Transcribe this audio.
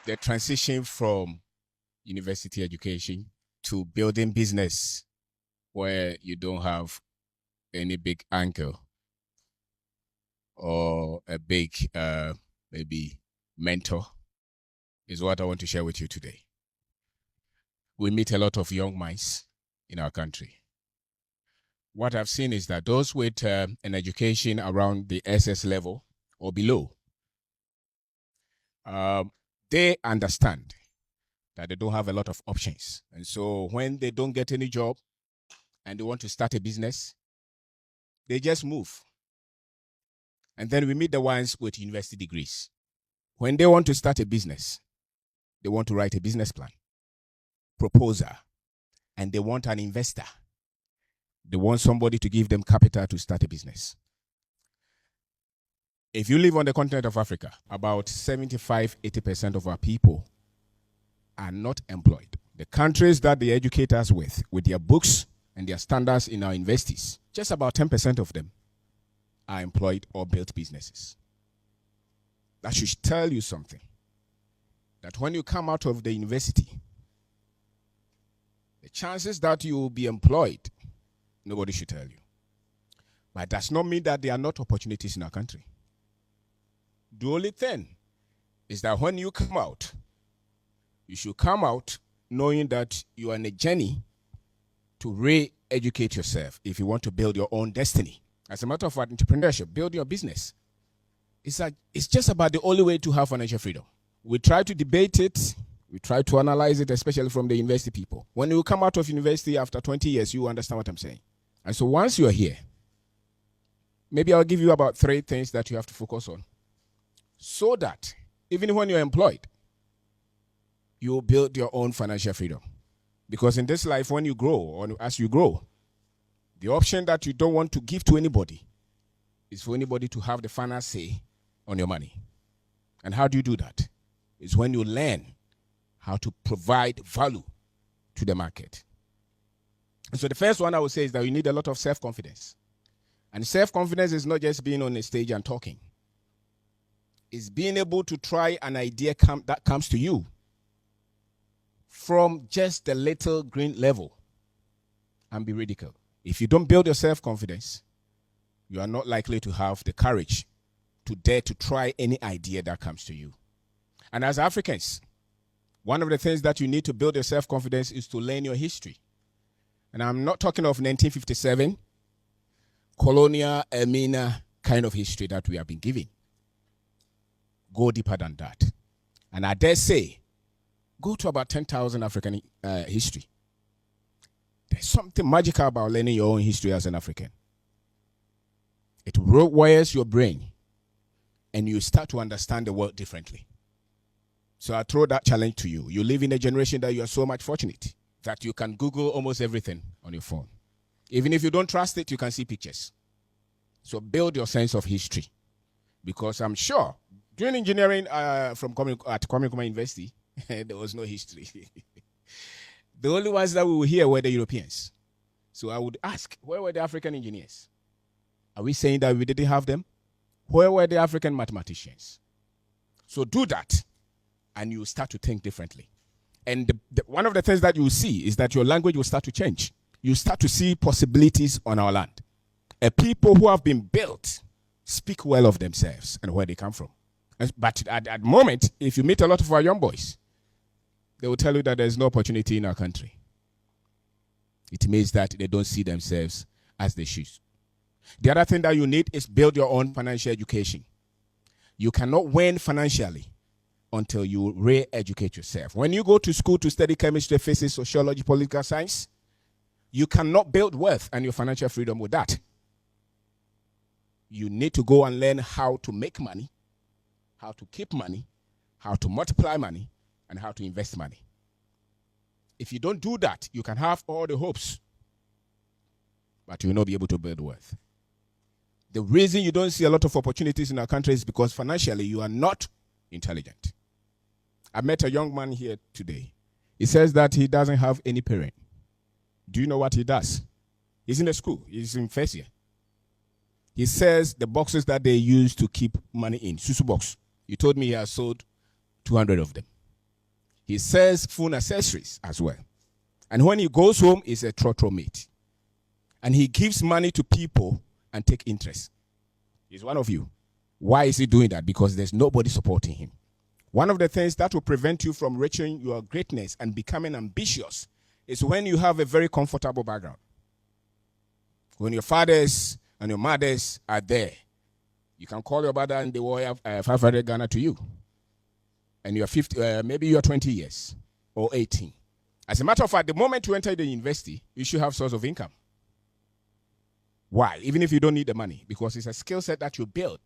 the transition from university education to building business where you don't have any big anchor or a big maybe mentor is what I want to share with you today. We meet a lot of young minds in our country. What I've seen is that those with an education around the SS level or below, they understand that they don't have a lot of options. And so when they don't get any job and they want to start a business, they just move. And then we meet the ones with university degrees. When they want to start a business, they want to write a business plan, proposal, and they want an investor. They want somebody to give them capital to start a business. If you live on the continent of Africa, about 75-80% of our people are not employed. The countries that they educate us with their books and their standards in our universities, just about 10% of them are employed or built businesses. That should tell you something. That when you come out of the university, the chances that you will be employed, nobody should tell you. But it does not mean that there are not opportunities in our country. The only thing is that when you come out, you should come out knowing that you are on a journey to re-educate yourself if you want to build your own destiny. As a matter of fact, entrepreneurship, build your business. It's just about the only way to have financial freedom. We try to debate it. We try to analyze it, especially from the university people. When you come out of university after 20 years, you understand what I'm saying. And so once you're here, maybe I'll give you about 3 things that you have to focus on so that even when you're employed, you will build your own financial freedom. Because in this life, when you grow, or as you grow, the option that you don't want to give to anybody is for anybody to have the final say on your money. And how do you do that? It's when you learn how to provide value to the market. And so the first one I would say is that you need a lot of self-confidence. And self-confidence is not just being on a stage and talking. It's being able to try an idea that comes to you from just the little green level and be ridiculed. If you don't build your self-confidence, you are not likely to have the courage to dare to try any idea that comes to you. And as Africans, one of the things that you need to build your self-confidence is to learn your history. And I'm not talking of 1957, colonial, Emina kind of history that we have been given. Go deeper than that. And I dare say, go to about 10,000 African history. There's something magical about learning your own history as an African. It rewires your brain, and you start to understand the world differently. So I throw that challenge to you. You live in a generation that you are so much fortunate that you can Google almost everything on your phone. Even if you don't trust it, you can see pictures. So build your sense of history. Because I'm sure, during engineering at Kwame Nkrumah University, there was no history. The only ones that we were here were the Europeans. So I would ask, where were the African engineers? Are we saying that we didn't have them? Where were the African mathematicians? So do that, and you start to think differently. And one of the things that you will see is that your language will start to change. You start to see possibilities on our land. A people who have been built speak well of themselves and where they come from. But at the moment, if you meet a lot of our young boys, they will tell you that there's no opportunity in our country. It means that they don't see themselves as they should. The other thing that you need is build your own financial education. You cannot win financially until you re-educate yourself. When you go to school to study chemistry, physics, sociology, political science, you cannot build wealth and your financial freedom with that. You need to go and learn how to make money, how to keep money, how to multiply money, and how to invest money. If you don't do that, you can have all the hopes, but you will not be able to build wealth. The reason you don't see a lot of opportunities in our country is because financially you are not intelligent. I met a young man here today. He says that he doesn't have any parent. Do you know what he does? He's in the school. He's in first year. He says the boxes that they use to keep money in, susu box. He told me he has sold 200 of them. He sells phone accessories as well. And when he goes home, he's a trotro mate. And he gives money to people and take interest. He's one of you. Why is he doing that? Because there's nobody supporting him. One of the things that will prevent you from reaching your greatness and becoming ambitious is when you have a very comfortable background. When your fathers and your mothers are there, you can call your brother and they will have 500 Ghana to you. And you're 50, maybe you're 20 years or 18. As a matter of fact, the moment you enter the university, you should have source of income. Why? Even if you don't need the money, because it's a skill set that you build